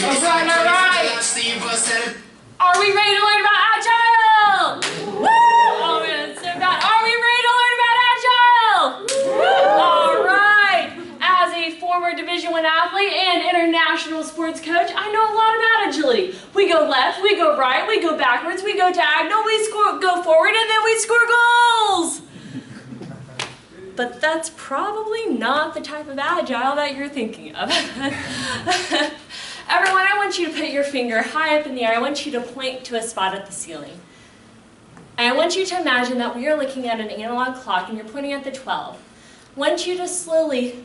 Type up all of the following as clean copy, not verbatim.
Alright. Are we ready to learn about Agile? Woo! Oh man, it's so bad. Are we ready to learn about Agile? Alright. As a former Division I athlete and international sports coach, I know a lot about agility. We go left, we go right, we go backwards, we go diagonal, we go forward, and then we score goals! But that's probably not the type of Agile that you're thinking of. Everyone, I want you to put your finger high up in the air. I want you to point to a spot at the ceiling. And I want you to imagine that we are looking at an analog clock and you're pointing at the 12. I want you to slowly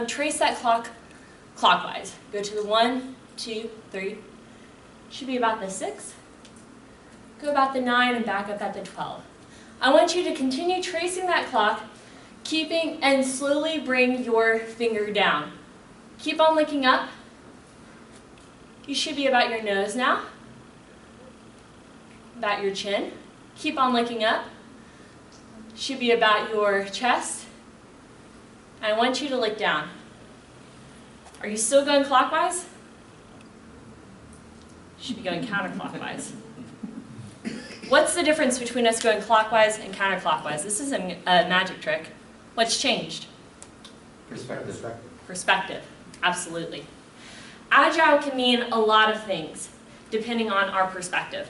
trace that clock clockwise. Go to the 1, 2, 3. Should be about the 6. Go about the 9 and back up at the 12. I want you to continue tracing that clock, keeping and slowly bring your finger down. Keep on looking up. You should be about your nose now, about your chin. Keep on looking up. Should be about your chest. And I want you to look down. Are you still going clockwise? You should be going counterclockwise. What's the difference between us going clockwise and counterclockwise? This isn't a magic trick. What's changed? Perspective. Perspective, absolutely. Agile can mean a lot of things, depending on our perspective.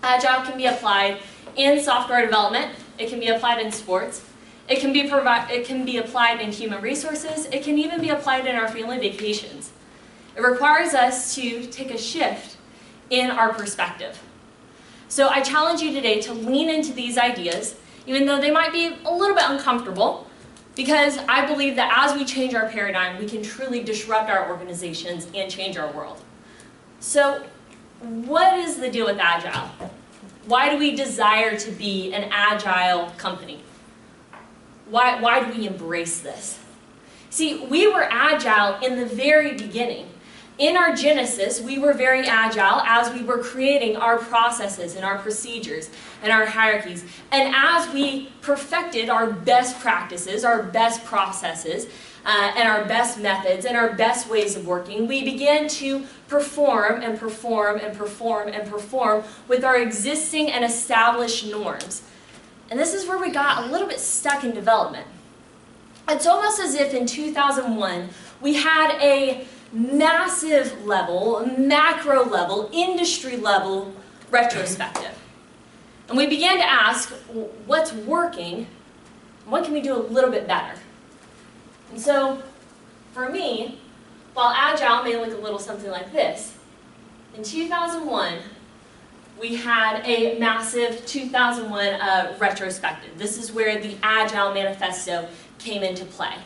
Agile can be applied in software development. It can be applied in sports. It can be applied in human resources. It can even be applied in our family vacations. It requires us to take a shift in our perspective. So I challenge you today to lean into these ideas, even though they might be a little bit uncomfortable, because I believe that as we change our paradigm, we can truly disrupt our organizations and change our world. So what is the deal with Agile? Why do we desire to be an Agile company? Why do we embrace this? See, we were Agile in the very beginning. In our genesis, we were very Agile as we were creating our processes and our procedures and our hierarchies. And as we perfected our best practices, our best processes, and our best methods and our best ways of working, we began to perform and perform and perform and perform with our existing and established norms. And this is where we got a little bit stuck in development. It's almost as if in 2001, we had a massive level, macro level, industry level retrospective. And we began to ask, what's working, and what can we do a little bit better? And so, for me, while Agile may look a little something like this, in 2001, we had a massive 2001 retrospective. This is where the Agile Manifesto came into play.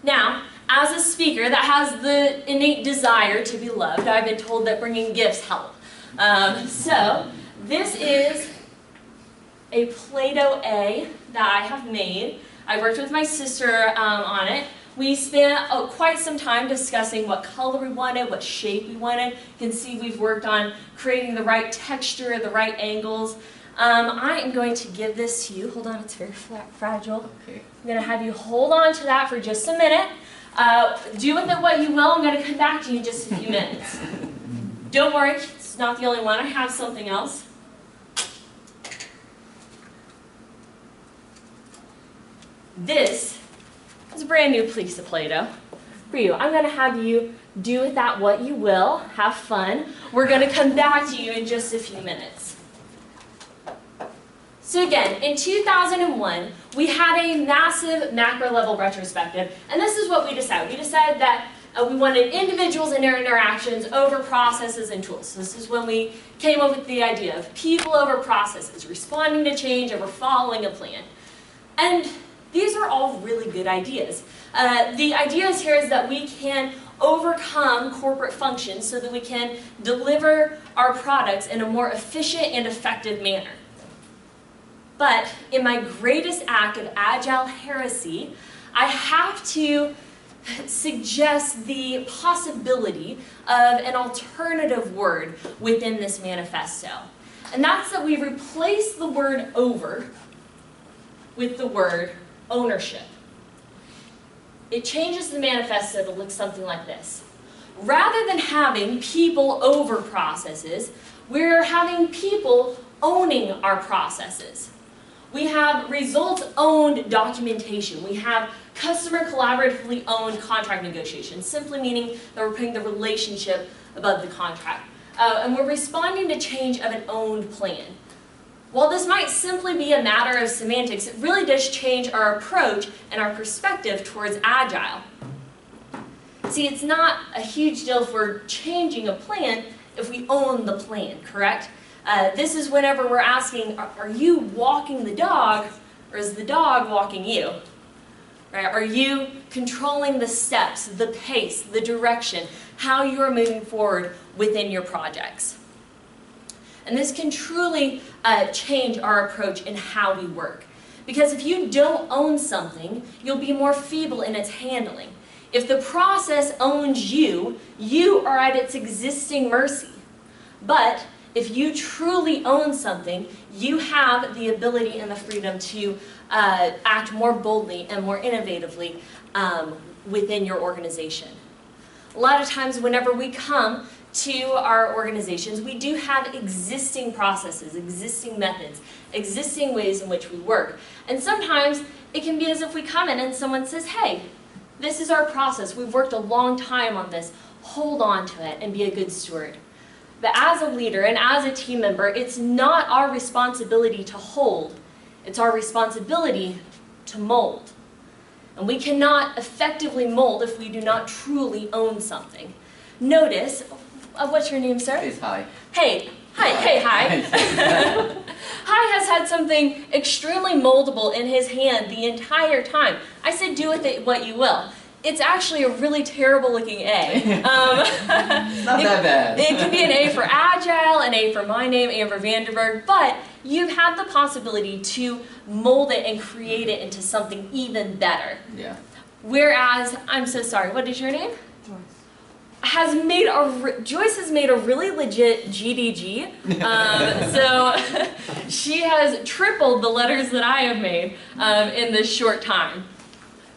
Now, as a speaker that has the innate desire to be loved, I've been told that bringing gifts help. So, this is a Play-Doh A that I have made. I worked with my sister on it. We spent quite some time discussing what color we wanted, what shape we wanted. You can see we've worked on creating the right texture, the right angles. I am going to give this to you. Hold on, it's very fragile. Okay. I'm going to have you hold on to that for just a minute. Do with it what you will. I'm going to come back to you in just a few minutes. Don't worry, it's not the only one. I have something else. This is a brand new piece of Play-Doh for you. I'm going to have you do with that what you will. Have fun. We're going to come back to you in just a few minutes. So again, in 2001, we had a massive macro level retrospective, and this is what we decided. We decided that we wanted individuals and their interactions over processes and tools. So this is when we came up with the idea of people over processes, responding to change over following a plan. And these are all really good ideas. The ideas here is that we can overcome corporate functions so that we can deliver our products in a more efficient and effective manner. But in my greatest act of Agile heresy, I have to suggest the possibility of an alternative word within this manifesto. And that's that we replace the word over with the word ownership. It changes the manifesto to look something like this. rather than having people over processes, we're having people owning our processes. We have results-owned documentation. We have customer collaboratively owned contract negotiations, simply meaning that we're putting the relationship above the contract. And we're responding to change of an owned plan. While this might simply be a matter of semantics, it really does change our approach and our perspective towards Agile. See, it's not a huge deal if we're changing a plan if we own the plan, correct? This is whenever we're asking, are you walking the dog, or is the dog walking you? Right? Are you controlling the steps, the pace, the direction, how you are moving forward within your projects? And this can truly change our approach in how we work. Because if you don't own something, you'll be more feeble in its handling. If the process owns you, you are at its existing mercy. But if you truly own something, you have the ability and the freedom to act more boldly and more innovatively within your organization. A lot of times whenever we come to our organizations, we do have existing processes, existing methods, existing ways in which we work. And sometimes it can be as if we come in and someone says, hey, this is our process. We've worked a long time on this. Hold on to it and be a good steward. But as a leader and as a team member, it's not our responsibility to hold. It's our responsibility to mold. And we cannot effectively mold if we do not truly own something. Notice, what's your name, sir? It's Hi. Hey, hi, hey, hi. Hi has had something extremely moldable in his hand the entire time. I said do with it what you will. It's actually a really terrible looking A. Not that bad. It could be an A for Agile, an A for my name, A for Vanderburg, but you've had the possibility to mold it and create it into something even better. Yeah. Whereas, I'm so sorry, what is your name? Joyce has made a really legit GDG, so she has tripled the letters that I have made in this short time.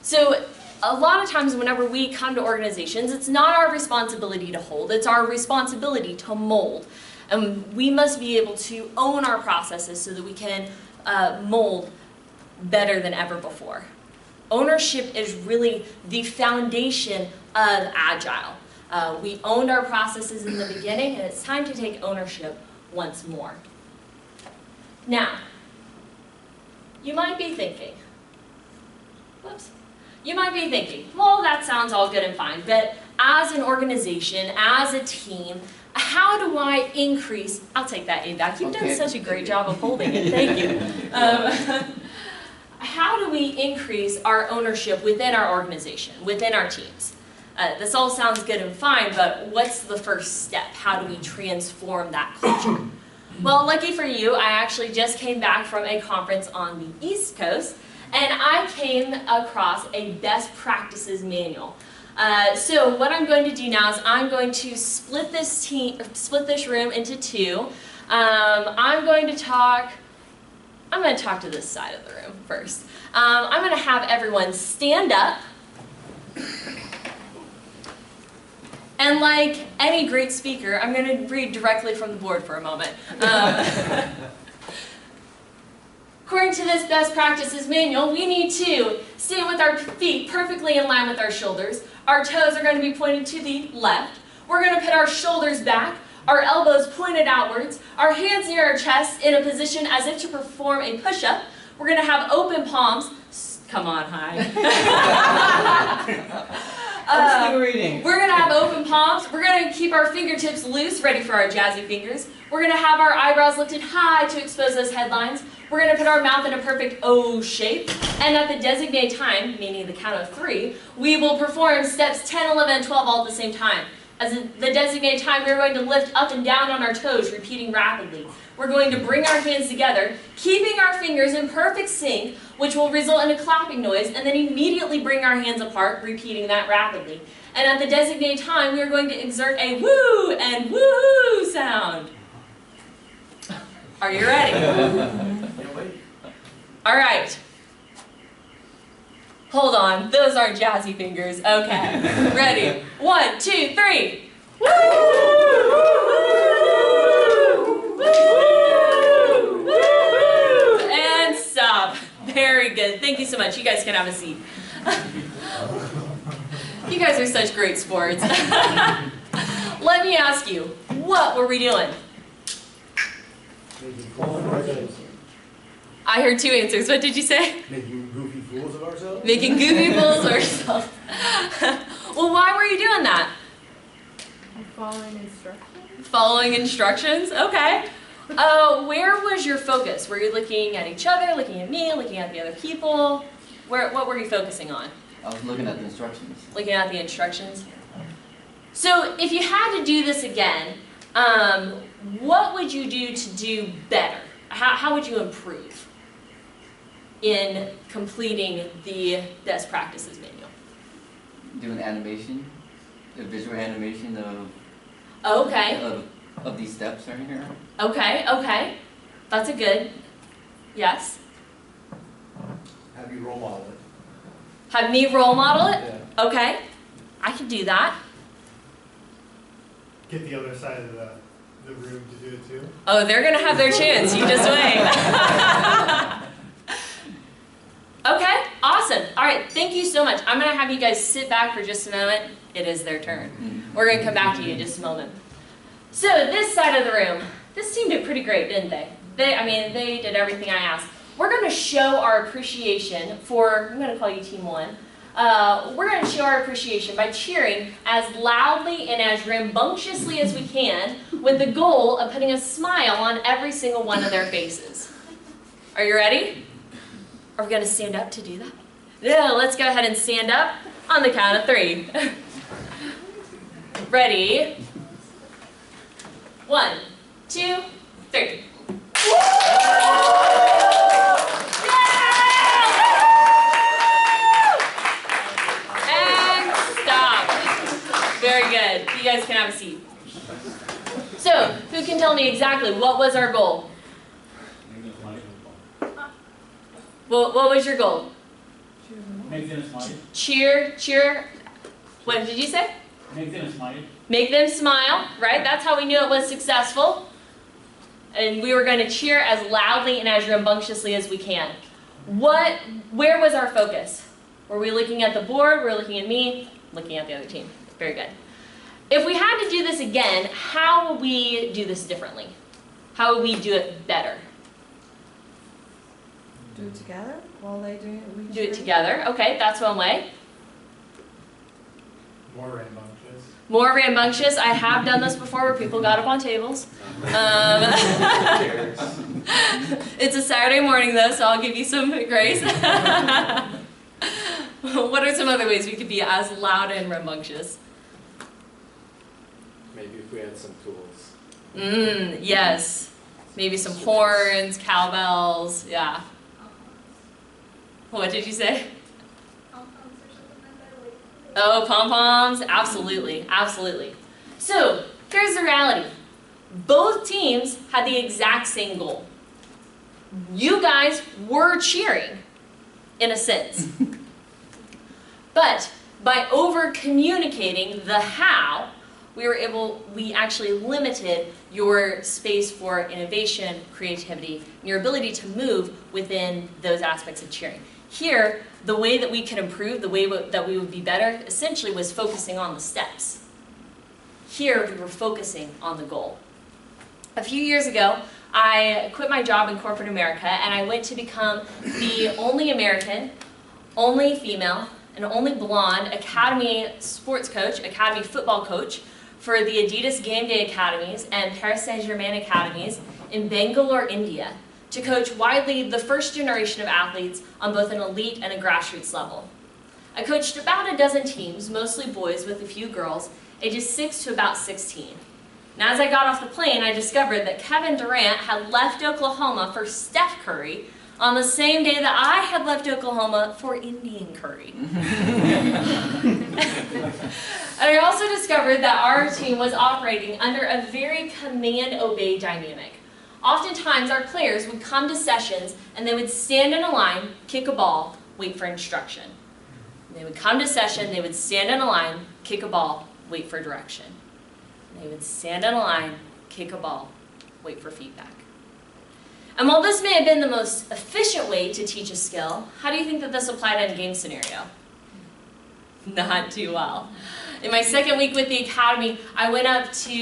So a lot of times whenever we come to organizations, it's not our responsibility to hold, it's our responsibility to mold. And we must be able to own our processes so that we can mold better than ever before. Ownership is really the foundation of Agile. We owned our processes in the beginning, and it's time to take ownership once more. Now, you might be thinking, well, that sounds all good and fine, but as an organization, as a team, how do I increase, I'll take that A back, you've done such a great job of holding it, thank you. How do we increase our ownership within our organization, within our teams? This all sounds good and fine, but what's the first step? How do we transform that culture? Well, lucky for you, I actually just came back from a conference on the East Coast, and I came across a best practices manual. So what I'm going to do now is I'm going to split this room into two. I'm going to talk to this side of the room first. I'm going to have everyone stand up. And like any great speaker, I'm going to read directly from the board for a moment. According to this best practices manual, we need to stand with our feet perfectly in line with our shoulders. Our toes are going to be pointed to the left. We're going to put our shoulders back, our elbows pointed outwards, our hands near our chest in a position as if to perform a push-up. We're going to have open palms. Come on, Hi. We're going to have open palms. We're going to keep our fingertips loose, ready for our jazzy fingers. We're going to have our eyebrows lifted high to expose those headlines. We're going to put our mouth in a perfect O shape. And at the designated time, meaning the count of 3, we will perform steps 10, 11, and 12 all at the same time. As the designated time, we're going to lift up and down on our toes, repeating rapidly. We're going to bring our hands together, keeping our fingers in perfect sync, which will result in a clapping noise, and then immediately bring our hands apart, repeating that rapidly. And at the designated time, we are going to exert a woo and woo sound. Are you ready? All right. Hold on, those aren't jazzy fingers. Okay, ready? 1, 2, 3. Woo! Woo! And stop. Very good. Thank you so much. You guys can have a seat. You guys are such great sports. Let me ask you, what were we doing? I heard 2 answers. What did you say? Making goofy fools of ourselves? Making goofy fools of ourselves. Well, why were you doing that? Following instructions. Following instructions? Okay. Where was your focus? Were you looking at each other, looking at me, looking at the other people? What were you focusing on? I was looking at the instructions. Looking at the instructions? So if you had to do this again, what would you do to do better? How would you improve in completing the best practices manual? Do an animation, a visual animation Okay. of these steps right here. Okay. That's a good, yes. Have you role model it? Have me role model it? Yeah. Okay. I can do that. Get the other side of the room to do it too. Oh, they're gonna have their chance. You just wait. Okay, awesome. All right, thank you so much. I'm gonna have you guys sit back for just a moment. It is their turn. We're gonna come back to you in just a moment. So this side of the room, this team did pretty great, didn't they? They did everything I asked. We're gonna show our appreciation for, I'm gonna call you team 1. We're going to show our appreciation by cheering as loudly and as rambunctiously as we can with the goal of putting a smile on every single one of their faces. Are you ready? Are we going to stand up to do that? Yeah, let's go ahead and stand up on the count of 3. Ready? 1, 2, 3. Very good. You guys can have a seat. So, who can tell me exactly what was our goal? What was your goal? Make them smile. Cheer. What did you say? Make them smile. Make them smile, right? That's how we knew it was successful. And we were going to cheer as loudly and as rambunctiously as we can. Where was our focus? Were we looking at the board? Were we looking at me? Looking at the other team. Very good. If we had to do this again, how would we do this differently? How would we do it better? Do it together while they do it. We Do it cheer. together. Okay, that's one way. More rambunctious. More rambunctious. I have done this before where people got up on tables. It's a Saturday morning though, so I'll give you some grace. What are some other ways we could be as loud and rambunctious? Maybe if we had some tools. Yes. Maybe some horns, cowbells, yeah. What did you say? Oh, pom-poms, absolutely, absolutely. So, here's the reality. Both teams had the exact same goal. You guys were cheering, in a sense. But by over-communicating the how, we actually limited your space for innovation, creativity, and your ability to move within those aspects of cheering. Here, the way that we could improve, the way that we would be better, essentially was focusing on the steps. Here, we were focusing on the goal. A few years ago, I quit my job in corporate America, and I went to become the only American, only female, and only blonde Academy sports coach, Academy football coach for the Adidas Game Day Academies and Paris Saint-Germain Academies in Bangalore, India, to coach widely the first generation of athletes on both an elite and a grassroots level. I coached about a dozen teams, mostly boys with a few girls, ages 6 to about 16. And as I got off the plane, I discovered that Kevin Durant had left Oklahoma for Steph Curry on the same day that I had left Oklahoma for Indian curry. And I also discovered that our team was operating under a very command-obey dynamic. Oftentimes, our players would come to sessions and they would stand in a line, kick a ball, wait for instruction. They would come to session, they would stand in a line, kick a ball, wait for direction. They would stand in a line, kick a ball, wait for feedback. And while this may have been the most efficient way to teach a skill, how do you think that this applied in a game scenario? Not too well. In my second week with the Academy, I went up to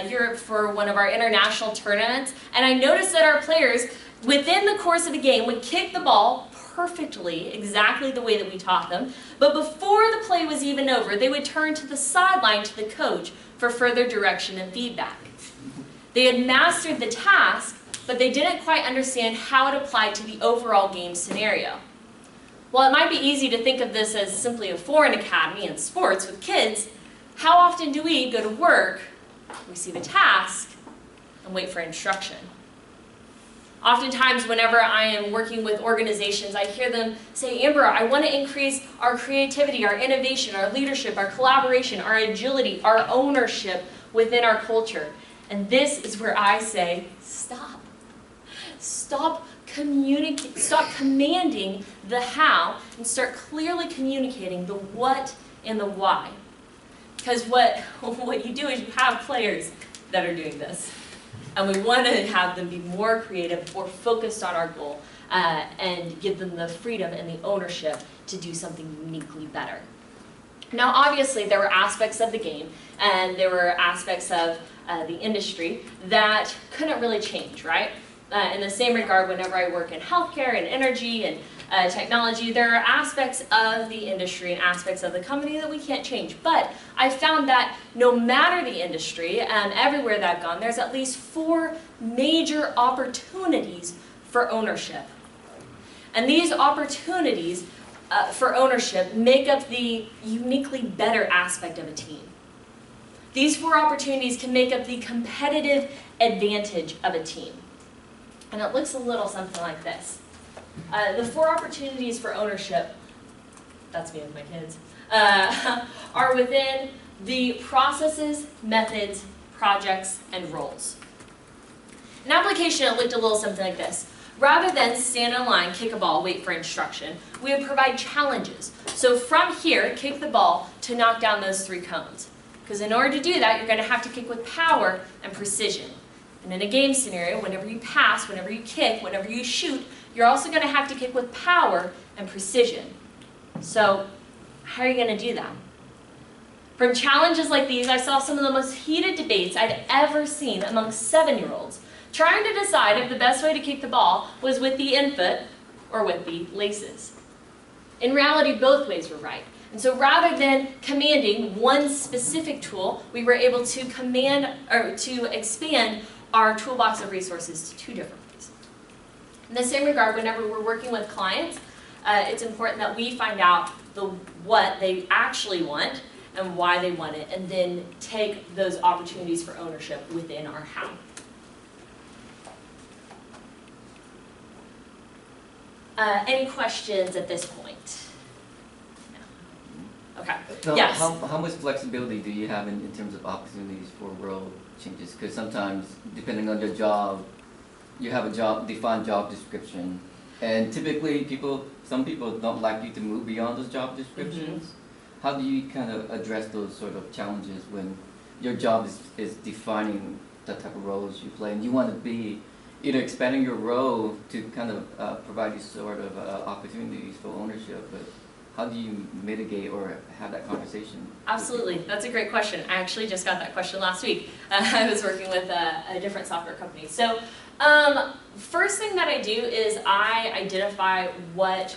Europe for one of our international tournaments, and I noticed that our players, within the course of a game, would kick the ball perfectly, exactly the way that we taught them, but before the play was even over, they would turn to the sideline to the coach for further direction and feedback. They had mastered the task, but they didn't quite understand how it applied to the overall game scenario. While it might be easy to think of this as simply a foreign academy in sports with kids, how often do we go to work, receive a task, and wait for instruction? Oftentimes, whenever I am working with organizations, I hear them say, Amber, I want to increase our creativity, our innovation, our leadership, our collaboration, our agility, our ownership within our culture. And this is where I say, stop. Stop commanding the how and start clearly communicating the what and the why. Because what you do is you have players that are doing this. And we want to have them be more creative or focused on our goal and give them the freedom and the ownership to do something uniquely better. Now, obviously, there were aspects of the game and there were aspects of the industry that couldn't really change, right? In the same regard, whenever I work in healthcare and energy and technology, there are aspects of the industry and aspects of the company that we can't change. But I found that no matter the industry, everywhere that I've gone, there's at least 4 major opportunities for ownership. And these opportunities for ownership make up the uniquely better aspect of a team. These 4 opportunities can make up the competitive advantage of a team. And it looks a little something like this. The 4 opportunities for ownership, that's me with my kids, are within the processes, methods, projects, and roles. An application, it looked a little something like this. Rather than stand in line, kick a ball, wait for instruction, we would provide challenges. So from here, kick the ball to knock down those 3 cones. Because in order to do that, you're going to have to kick with power and precision. And in a game scenario, whenever you pass, whenever you kick, whenever you shoot, you're also going to have to kick with power and precision. So how are you going to do that? From challenges like these, I saw some of the most heated debates I'd ever seen amongst 7-year-olds, trying to decide if the best way to kick the ball was with the infoot or with the laces. In reality, both ways were right. And so rather than commanding one specific tool, we were able to expand our toolbox of resources to 2 different ways. In the same regard, whenever we're working with clients, it's important that we find out what they actually want and why they want it, and then take those opportunities for ownership within our how. Any questions at this point? No. Okay. So Yes. how much flexibility do you have in terms of opportunities for role changes? Because sometimes, depending on your job, you have a defined job description, and typically some people don't like you to move beyond those job descriptions. Mm-hmm. How do you kind of address those sort of challenges when your job is defining the type of roles you play, and you want to be either expanding your role to kind of provide these sort of opportunities for ownership, but how do you mitigate or have that conversation? Absolutely, that's a great question. I actually just got that question last week. I was working with a different software company. So first thing that I do is I identify what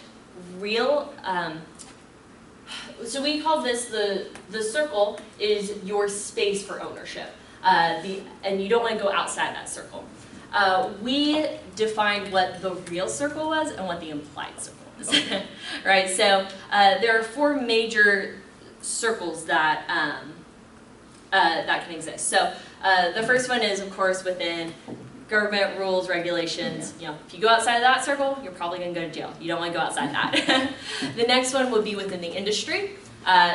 real, so we call this the circle is your space for ownership. And you don't want to go outside that circle. We defined what the real circle was and what the implied circle was. Okay. Right, so there are 4 major circles that that can exist. So the first one is, of course, within government rules, regulations. You know, if you go outside of that circle, you're probably going to go to jail. You don't want to go outside that. The next one would be within the industry.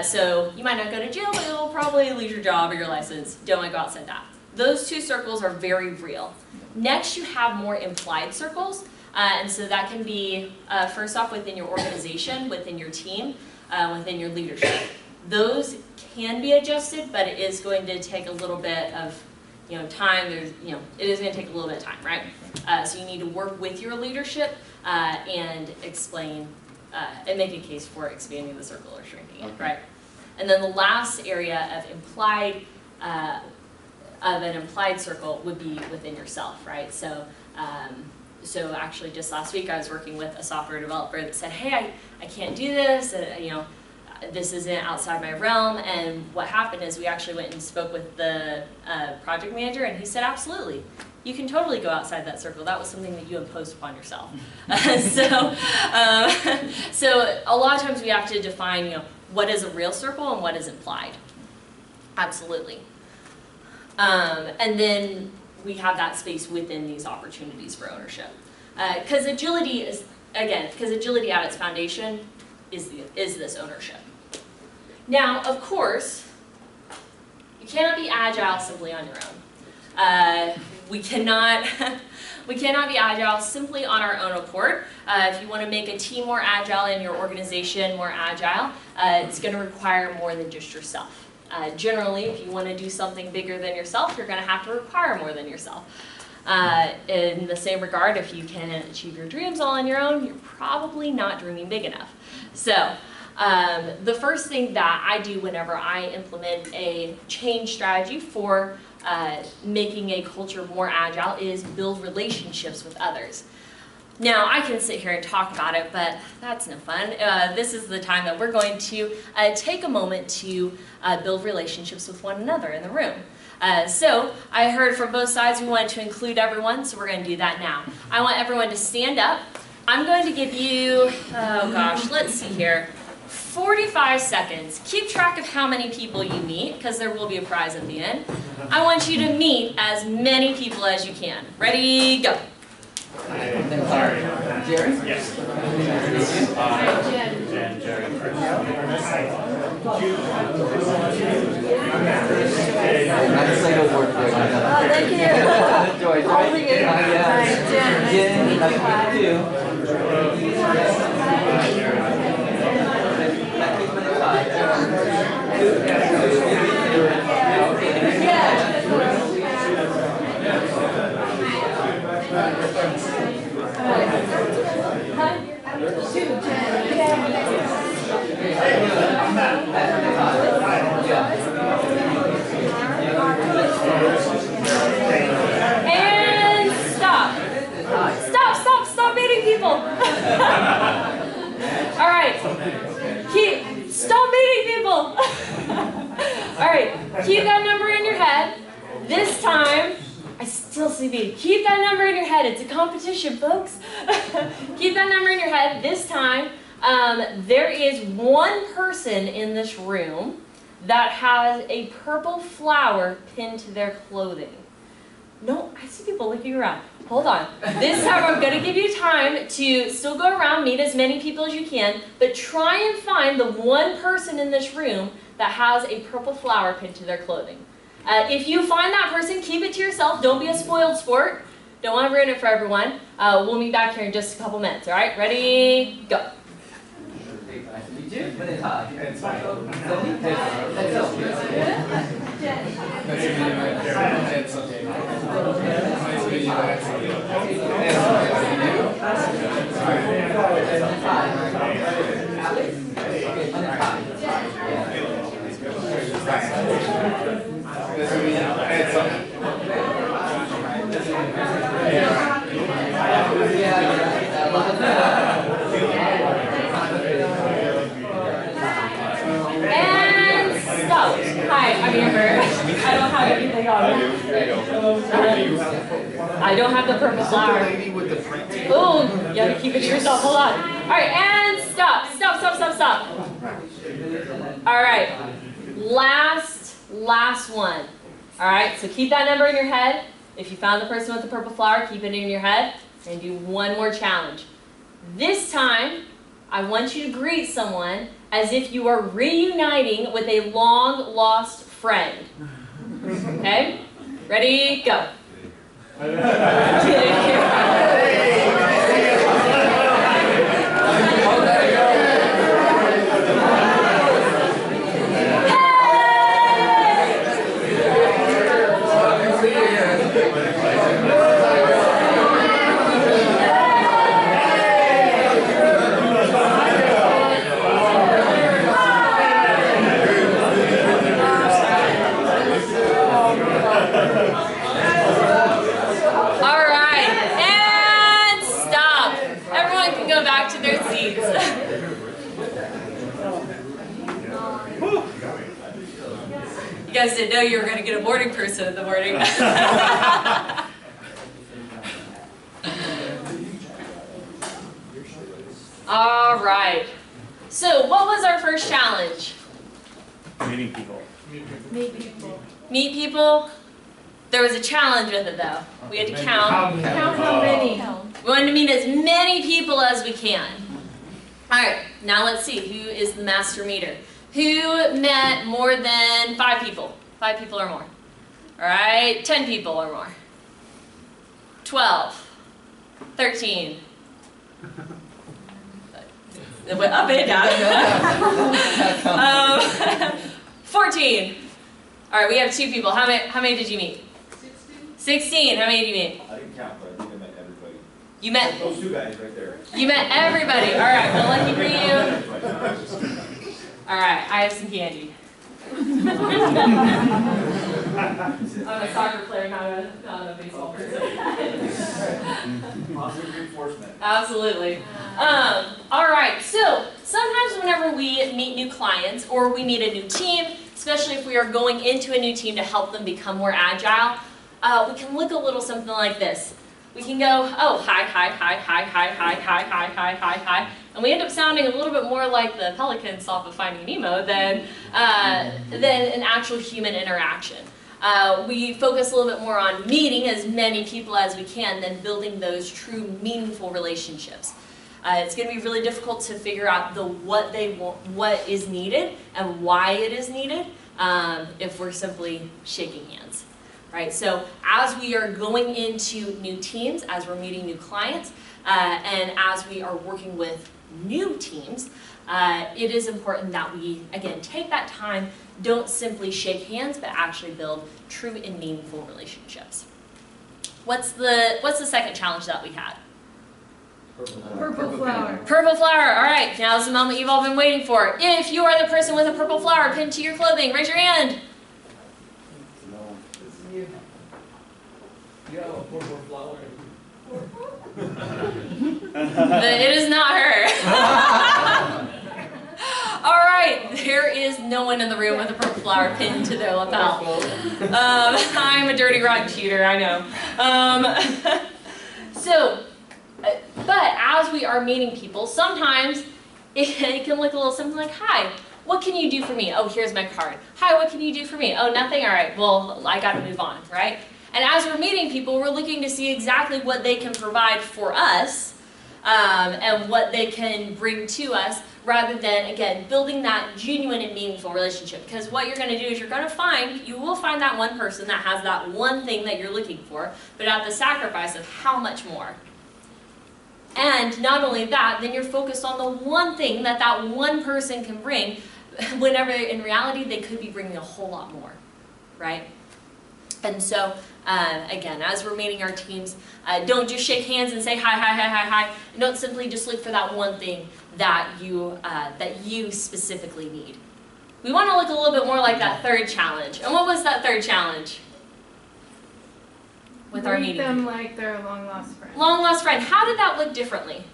So you might not go to jail, but you'll probably lose your job or your license. Don't want to go outside that. Those 2 circles are very real. Next, you have more implied circles. And so that can be, first off, within your organization, within your team. within your leadership. Those can be adjusted, but it is going to take a little bit of time. It is going to take a little bit of time, right? So you need to work with your leadership and explain and make a case for expanding the circle or shrinking it, right? And then the last area of an implied circle would be within yourself, right? So, so actually just last week I was working with a software developer that said, hey, I can't do this, this isn't outside my realm. And what happened is we actually went and spoke with the project manager, and he said, absolutely. You can totally go outside that circle. That was something that you imposed upon yourself. So a lot of times we have to define, what is a real circle and what is implied. Absolutely. And then we have that space within these opportunities for ownership. Because agility at its foundation is this ownership. Now, of course, you cannot be agile simply on your own. We cannot be agile simply on our own accord. If you want to make a team more agile and your organization more agile, it's going to require more than just yourself. Generally, if you want to do something bigger than yourself, you're going to have to require more than yourself. In the same regard, if you can achieve your dreams all on your own, you're probably not dreaming big enough. So, the first thing that I do whenever I implement a change strategy for making a culture more agile is build relationships with others. Now, I can sit here and talk about it, but that's no fun. This is the time that we're going to take a moment to build relationships with one another in the room. So, I heard from both sides we wanted to include everyone, so we're going to do that now. I want everyone to stand up. I'm going to give you, let's see here, 45 seconds. Keep track of how many people you meet, because there will be a prize at the end. I want you to meet as many people as you can. Ready, go. Jerry? Yes. Jen, Jerry. Legislative work there. Thank you. Joyce, All right? of you. Yeah. Hi, Jen. Nice to meet you. And stop. Stop meeting people. All right. Stop meeting people. All right. Keep that number in your head. This time, I still see me. Keep that number in your head. It's a competition, folks. Keep that number in your head. This time, there is one person in this room that has a purple flower pinned to their clothing. No, I see people looking around. Hold on. This time I'm going to give you time to still go around, meet as many people as you can, but try and find the one person in this room that has a purple flower pinned to their clothing. If you find that person, keep it to yourself. Don't be a spoiled sport. Don't want to ruin it for everyone. We'll meet back here in just a couple minutes. All right? Ready? Go. And stop. Hi, I'm Amber. I don't have anything on. I don't have the purple flower. Oh, you gotta keep it to yourself. Hold on. All right, and stop. All right, last one. All right, so keep that number in your head. If you found the person with the purple flower, keep it in your head and do one more challenge. This time, I want you to greet someone as if you are reuniting with a long-lost friend. Okay? Ready? Go. You guys didn't know you were going to get a morning person in the morning. All right. So what was our first challenge? Meeting people. Meet people. There was a challenge with it though. We had to count. Count how many. We wanted to meet as many people as we can. All right, now let's see who is the master meter. Who met more than 5 people? 5 people or more. All right, 10 people or more. 12, 13. It went up and down. 14. All right, we have 2 people. How many did you meet? 16. How many did you meet? I didn't count, but I think I met everybody. You met. Those 2 guys right there. You met everybody. All right, well, lucky for you. All right, I have some candy. I'm a soccer player, not a baseball person. Positive reinforcement. Absolutely. All right, so sometimes whenever we meet new clients or we meet a new team, especially if we are going into a new team to help them become more agile, we can look a little something like this. We can go, oh, hi, and we end up sounding a little bit more like the pelicans off of Finding Nemo than an actual human interaction. We focus a little bit more on meeting as many people as we can than building those true meaningful relationships. It's going to be really difficult to figure out what they want, what is needed, and why it is needed if we're simply shaking hands. Right? So as we are going into new teams, as we're meeting new clients, and as we are working with new teams, it is important that we, again, take that time, don't simply shake hands, but actually build true and meaningful relationships. What's the second challenge that we had? Purple flower. Purple flower. All right, now's the moment you've all been waiting for. If you are the person with a purple flower pinned to your clothing, raise your hand. You have a purple flower. It is not her. All right, there is no one in the room with a purple flower pinned to their lapel. I'm a dirty, rotten cheater, I know. But as we are meeting people, sometimes it can look a little something like, hi, what can you do for me? Oh, here's my card. Hi, what can you do for me? Oh, nothing? All right, well, I got to move on, right? And as we're meeting people, we're looking to see exactly what they can provide for us and what they can bring to us, rather than, again, building that genuine and meaningful relationship. Because what you're going to do is you will find that one person that has that one thing that you're looking for, but at the sacrifice of how much more. And not only that, then you're focused on the one thing that one person can bring, whenever in reality they could be bringing a whole lot more, right? And so, again, as we're meeting our teams, don't just shake hands and say hi, hi, hi, hi, hi. And don't simply just look for that one thing that you specifically need. We want to look a little bit more like that third challenge. And what was that third challenge? With our meeting. Treat them like they're a long lost friend. Long lost friend. How did that look differently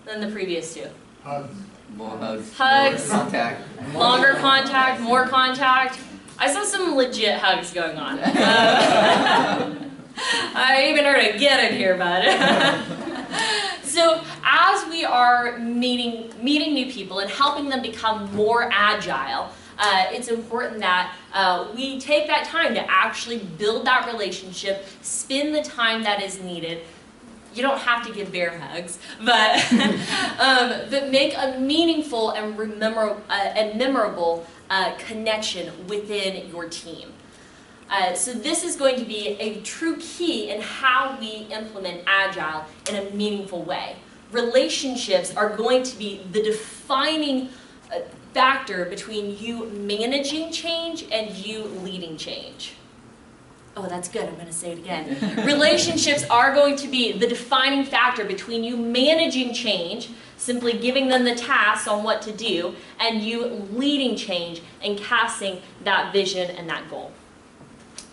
than the previous 2? Hugs. More hugs. Hugs. More contact. Longer contact, more contact. I saw some legit hugs going on. I even heard a get in here, bud. So as we are meeting new people and helping them become more agile, it's important that we take that time to actually build that relationship, spend the time that is needed. You don't have to give bear hugs, but make a meaningful and memorable connection within your team. So this is going to be a true key in how we implement Agile in a meaningful way. Relationships are going to be the defining factor between you managing change and you leading change. Oh, that's good. I'm going to say it again. Relationships are going to be the defining factor between you managing change, simply giving them the tasks on what to do, and you leading change and casting that vision and that goal.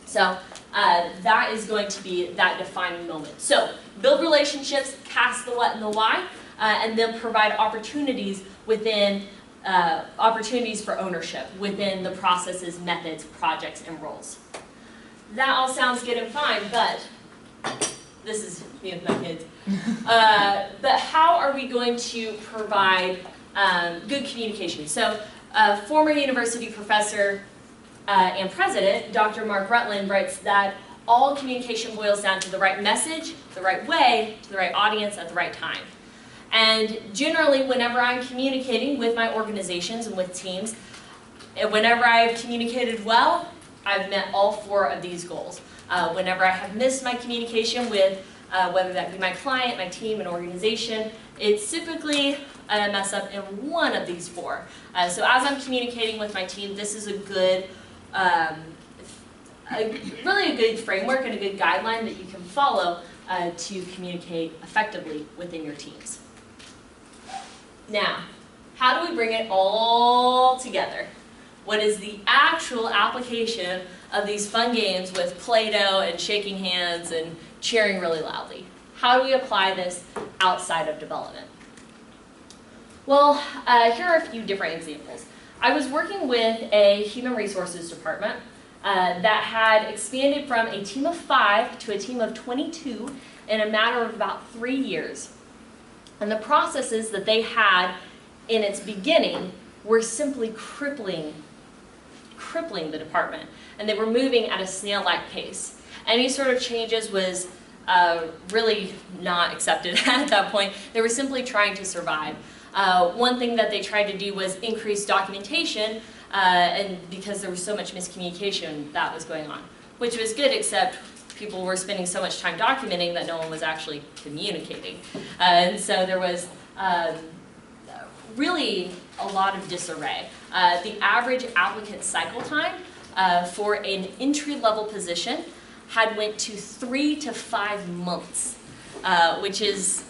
So that is going to be that defining moment. So build relationships, cast the what and the why, and then provide opportunities within opportunities for ownership within the processes, methods, projects, and roles. That all sounds good and fine, but this is me with my kids. But how are we going to provide good communication? So, former university professor and president, Dr. Mark Rutland, writes that all communication boils down to the right message, the right way, to the right audience at the right time. And generally, whenever I'm communicating with my organizations and with teams, and whenever I've communicated well, I've met all 4 of these goals. Whenever I have missed my communication with whether that be my client, my team, an organization, it's typically a mess up in one of these 4. So as I'm communicating with my team, this is a good, really a good framework and a good guideline that you can follow to communicate effectively within your teams. Now, how do we bring it all together? What is the actual application of these fun games with Play-Doh and shaking hands and cheering really loudly? How do we apply this outside of development? Well, here are a few different examples. I was working with a human resources department that had expanded from a team of 5 to a team of 22 in a matter of about 3 years. And the processes that they had in its beginning were simply crippling the department. And they were moving at a snail-like pace. Any sort of changes was really not accepted at that point. They were simply trying to survive. One thing that they tried to do was increase documentation, and because there was so much miscommunication that was going on, which was good, except people were spending so much time documenting that no one was actually communicating. And so there was really a lot of disarray. The average applicant cycle time for an entry-level position had went to 3 to 5 months, which is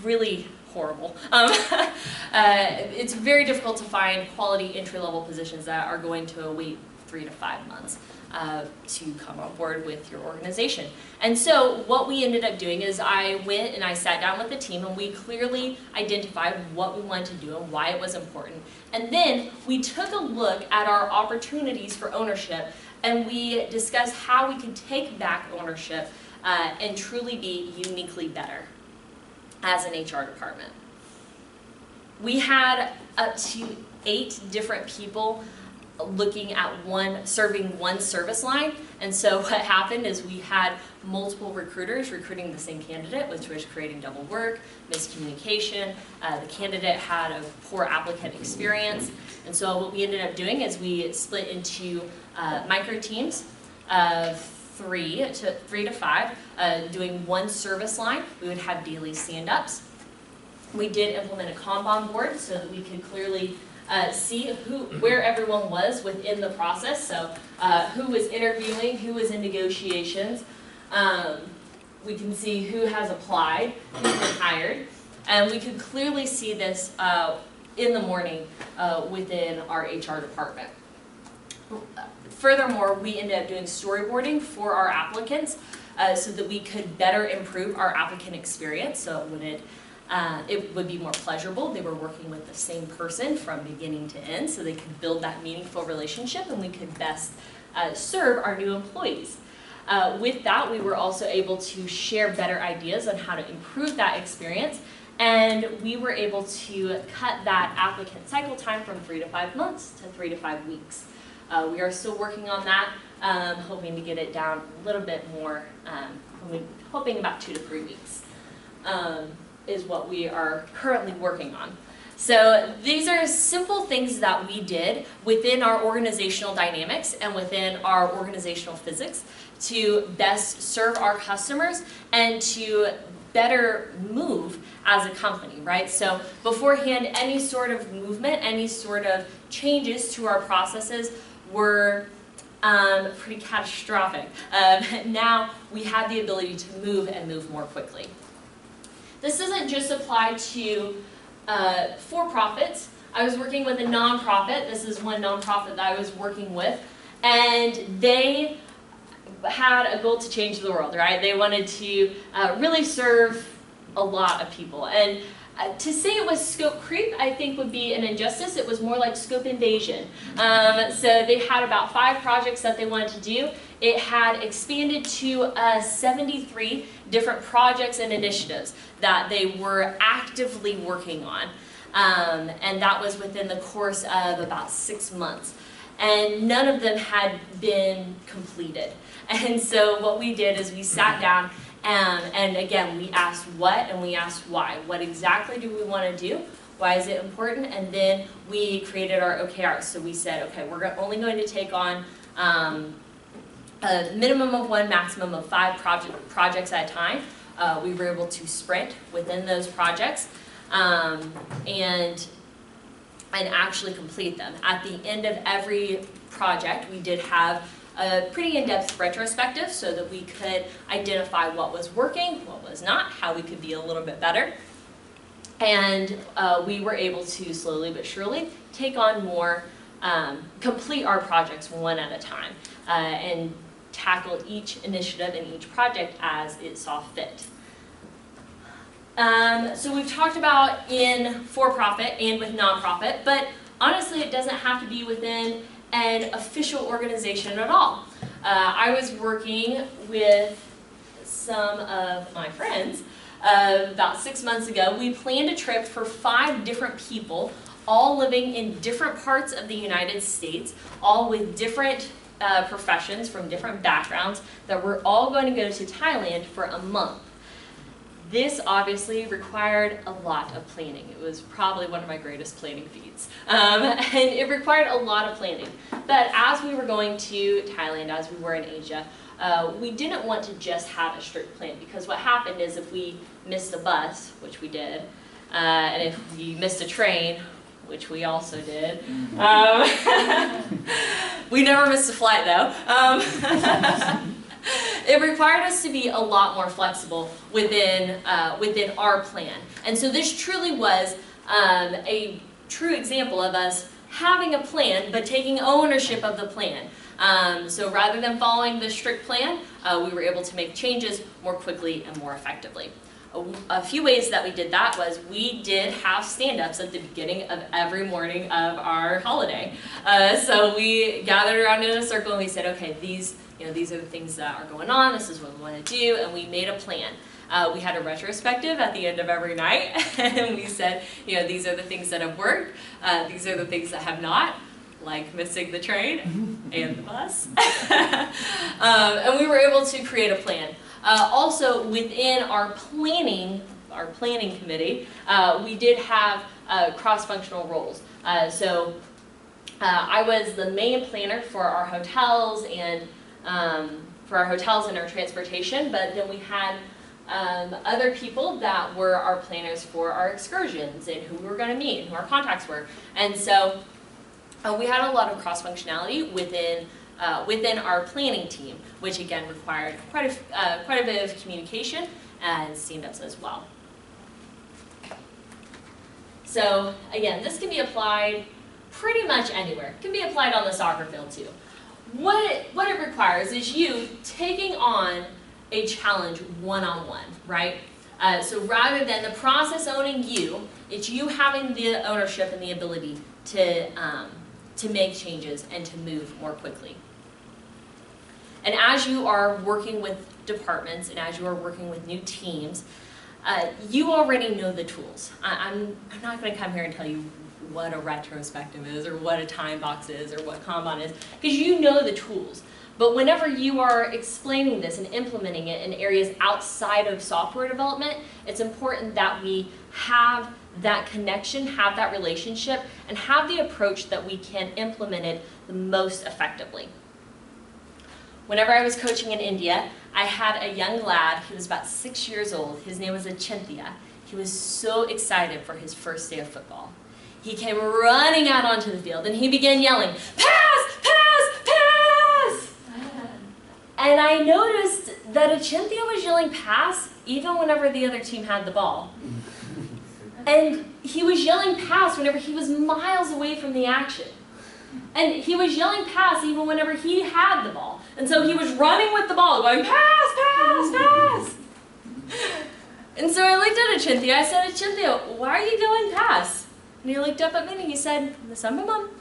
really horrible. It's very difficult to find quality entry-level positions that are going to wait 3 to 5 months to come on board with your organization. And so what we ended up doing is I went and I sat down with the team and we clearly identified what we wanted to do and why it was important. And then we took a look at our opportunities for ownership and we discussed how we could take back ownership and truly be uniquely better as an HR department. We had up to 8 different people looking at serving one service line, and so what happened is we had multiple recruiters recruiting the same candidate, which was creating double work, miscommunication. The candidate had a poor applicant experience, and so what we ended up doing is we split into micro teams of 3 to 5, doing one service line. We would have daily stand-ups. We did implement a Kanban board so that we could clearly see where everyone was within the process. So who was interviewing, who was in negotiations. We can see who has applied, who's been hired. And we could clearly see this in the morning within our HR department. Furthermore, we ended up doing storyboarding for our applicants so that we could better improve our applicant experience. So it would be more pleasurable. They were working with the same person from beginning to end, so they could build that meaningful relationship and we could best serve our new employees. With that, we were also able to share better ideas on how to improve that experience, and we were able to cut that applicant cycle time from 3 to 5 months to 3 to 5 weeks. We are still working on that, hoping to get it down a little bit more, hoping about 2 to 3 weeks. Is what we are currently working on. So these are simple things that we did within our organizational dynamics and within our organizational physics to best serve our customers and to better move as a company, right? So beforehand, any sort of movement, any sort of changes to our processes were pretty catastrophic. Now we have the ability to move and move more quickly. This doesn't just apply to for-profits. I was working with a nonprofit. This is one nonprofit that I was working with, and they had a goal to change the world, right? They wanted to really serve a lot of people, and To say it was scope creep, I think would be an injustice. It was more like scope invasion. So they had about 5 projects that they wanted to do. It had expanded to 73 different projects and initiatives that they were actively working on. And that was within the course of about 6 months. And none of them had been completed. And so what we did is we sat down and again, we asked what and we asked why. What exactly do we want to do? Why is it important? And then we created our OKRs. So we said, okay, we're only going to take on a minimum of 1, maximum of 5 projects at a time. We were able to sprint within those projects and actually complete them. At the end of every project, we did have a pretty in-depth retrospective so that we could identify what was working, what was not, how we could be a little bit better. And we were able to slowly but surely take on more, complete our projects one at a time, and tackle each initiative and each project as it saw fit. So we've talked about in for-profit and with nonprofit, but honestly it doesn't have to be within an official organization at all. I was working with some of my friends about 6 months ago. We planned a trip for 5 different people, all living in different parts of the United States, all with different professions from different backgrounds, that we're all going to go to Thailand for a month. This obviously required a lot of planning. It was probably one of my greatest planning feats. And it required a lot of planning. But as we were going to Thailand, as we were in Asia, we didn't want to just have a strict plan, because what happened is if we missed a bus, which we did, and if we missed a train, which we also did, we never missed a flight though. It required us to be a lot more flexible within our plan. And so this truly was a true example of us having a plan, but taking ownership of the plan. So rather than following the strict plan, we were able to make changes more quickly and more effectively. A few ways that we did that was we did have stand-ups at the beginning of every morning of our holiday. So we gathered around in a circle and we said, okay, these are the things that are going on, this is what we want to do, and we made a plan. We had a retrospective at the end of every night, and we said, these are the things that have worked, these are the things that have not, like missing the train and the bus. And we were able to create a plan. Also, within our planning committee, we did have cross-functional roles. So I was the main planner for our hotels and our transportation, but then we had other people that were our planners for our excursions and who we were going to meet and who our contacts were. And so we had a lot of cross-functionality within our planning team, which again required quite a bit of communication and stand-ups as well. So again, this can be applied pretty much anywhere. It can be applied on the soccer field too. What it requires is you taking on a challenge one-on-one, right? So rather than the process owning you, it's you having the ownership and the ability to make changes and to move more quickly. And as you are working with departments and as you are working with new teams, you already know the tools. I'm not going to come here and tell you what a retrospective is or what a time box is or what Kanban is, because you know the tools. But whenever you are explaining this and implementing it in areas outside of software development, it's important that we have that connection, have that relationship, and have the approach that we can implement it the most effectively. Whenever I was coaching in India, I had a young lad, he was about 6 years old, his name was Achintya. He was so excited for his first day of football. He came running out onto the field and he began yelling, "Pass! Pass! Pass!" And I noticed that Achintya was yelling pass even whenever the other team had the ball. And he was yelling pass whenever he was miles away from the action. And he was yelling pass even whenever he had the ball. And so he was running with the ball, going, "Pass, pass, pass!" And so I looked at Achintya, I said, Achintya, why are you going past? And he looked up at me and he said, Samba Mom,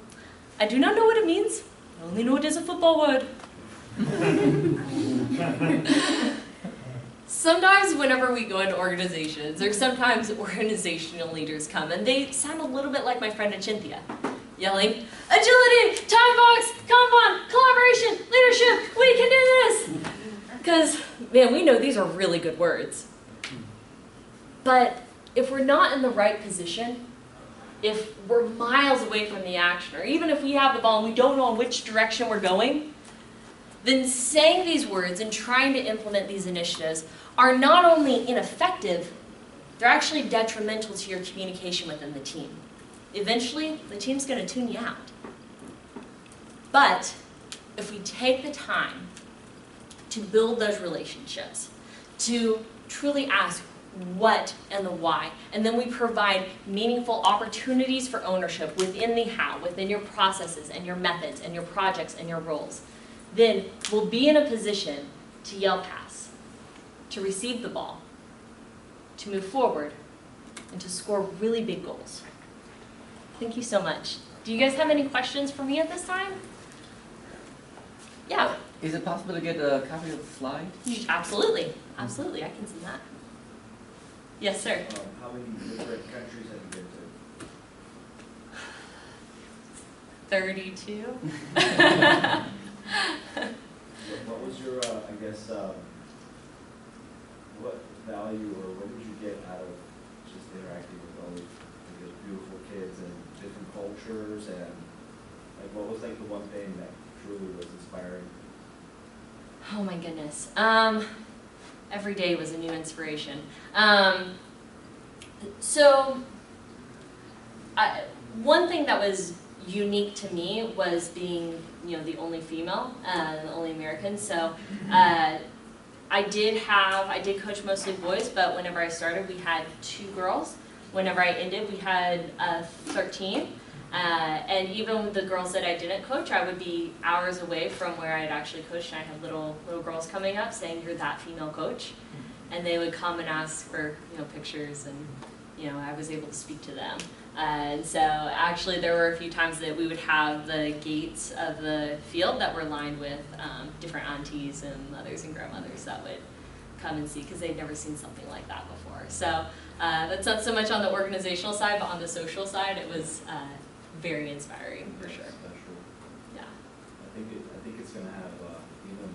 I do not know what it means. I only know it is a football word. Sometimes whenever we go into organizations, or sometimes organizational leaders come, and they sound a little bit like my friend Achintya, yelling, agility, time box, Kanban, collaboration, leadership, we can do this! Because, man, we know these are really good words. But if we're not in the right position, if we're miles away from the action, or even if we have the ball and we don't know in which direction we're going, then saying these words and trying to implement these initiatives are not only ineffective, they're actually detrimental to your communication within the team. Eventually, the team's going to tune you out. But if we take the time to build those relationships, to truly ask what and the why, and then we provide meaningful opportunities for ownership within the how, within your processes and your methods and your projects and your roles, then we'll be in a position to yell pass, to receive the ball, to move forward, and to score really big goals. Thank you so much. Do you guys have any questions for me at this time? Yeah. Is it possible to get a copy of the slide? Absolutely. Absolutely. I can send that. Yes, sir. How many different countries have you been to? 32. What was your, I guess, what value or what did you get out of just interacting with all these beautiful kids and different cultures, and like what was like the one thing that truly was inspiring? Oh my goodness. Every day was a new inspiration. One thing that was unique to me was being, the only female, the only American. So I did coach mostly boys, but whenever I started, we had 2 girls. Whenever I ended, we had 13. And even with the girls that I didn't coach, I would be hours away from where I'd actually coached, and I had little girls coming up saying, "You're that female coach," and they would come and ask for pictures, and I was able to speak to them. And so actually, there were a few times that we would have the gates of the field that were lined with different aunties and mothers and grandmothers that would come and see because they'd never seen something like that before. So that's not so much on the organizational side, but on the social side, it was very inspiring for sure. Special. Yeah. I think it's going to have even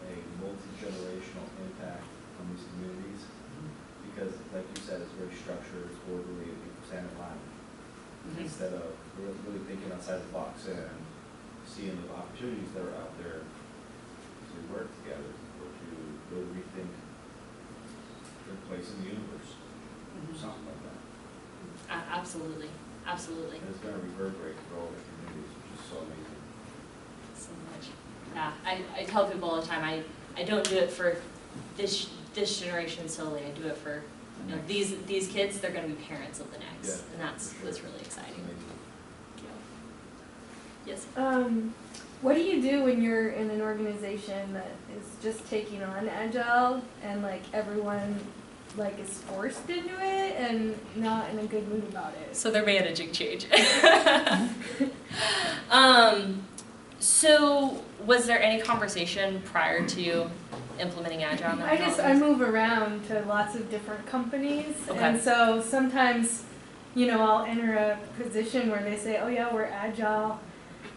a multi-generational impact on these communities because, like you said, it's very structured, it's orderly, and people stand in line instead of really thinking outside the box and seeing the opportunities that are out there to work together or to really rethink their place in the universe, something like that. Absolutely. Absolutely. And it's going to reverberate for all the communities, which is so amazing. So much. Yeah, I tell people all the time, I don't do it for this generation solely. I do it for these kids. They're going to be parents of the next, and that's what's really exciting. Yeah. Yes. What do you do when you're in an organization that is just taking on Agile and like everyone is forced into it and not in a good mood about it? So they're managing change. So was there any conversation prior to implementing Agile? I move around to lots of different companies, Okay. and so sometimes, I'll enter a position where they say, "Oh yeah, we're Agile,"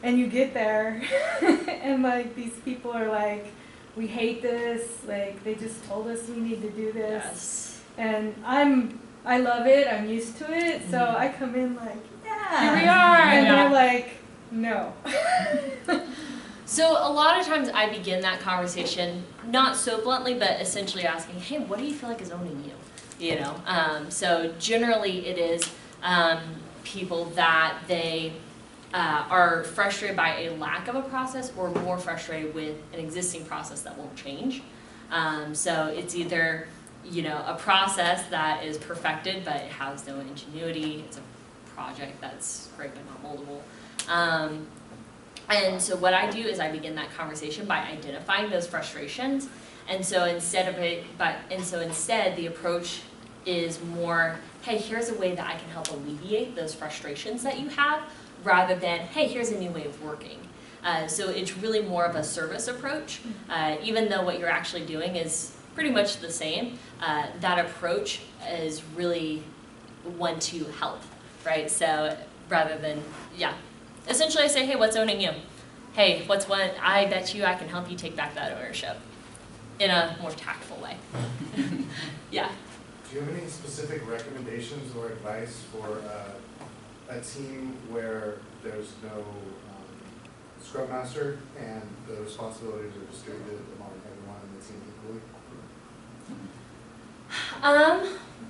and you get there, and these people are like, "We hate this. They just told us we need to do this." Yes. And I love it. I'm used to it. So I come in yeah. Here we are. And Yeah. they're like, no. So a lot of times I begin that conversation, not so bluntly, but essentially asking, hey, what do you feel like is owning you? So generally it is people that they are frustrated by a lack of a process or more frustrated with an existing process that won't change. So it's either a process that is perfected but it has no ingenuity. It's a project that's great but not moldable. And so what I do is I begin that conversation by identifying those frustrations. And so instead the approach is more, hey, here's a way that I can help alleviate those frustrations that you have, rather than, hey, here's a new way of working. So it's really more of a service approach, even though what you're actually doing is pretty much the same. That approach is really one to help, right? So rather than, yeah, essentially I say, hey, what's owning you? Hey, what's one, I bet you I can help you take back that ownership in a more tactful way. Yeah. Do you have any specific recommendations or advice for a team where there's no Scrum Master and the responsibilities are distributed among everyone in the team equally?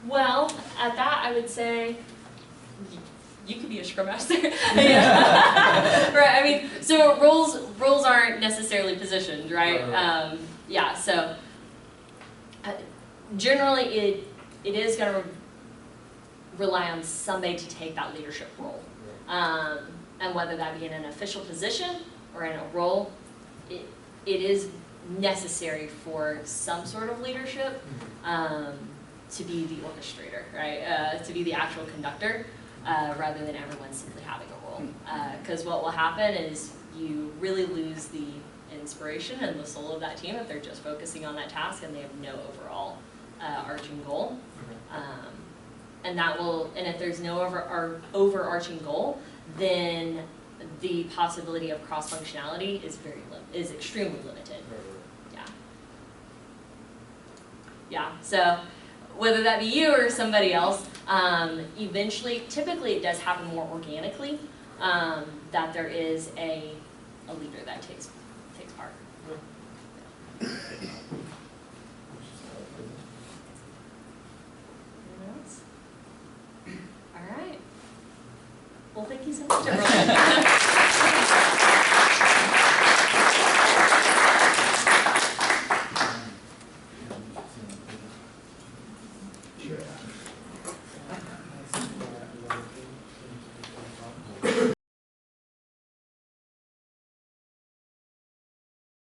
Well, at that I would say you could be a Scrum Master. Yeah. Right. I mean, so roles aren't necessarily positioned, right? Yeah. So generally, it is going to rely on somebody to take that leadership role, and whether that be in an official position or in a role, it is necessary for some sort of leadership to be the orchestrator, right? To be the actual conductor, rather than everyone simply having a role. Because what will happen is you really lose the inspiration and the soul of that team if they're just focusing on that task and they have no overall arching goal. And if there's no overarching goal, then the possibility of cross-functionality is extremely limited. Yeah. Yeah. So whether that be you or somebody else, eventually, typically it does happen more organically, that there is a leader that takes part. Anyone else? All right. Well, thank you so much, everyone.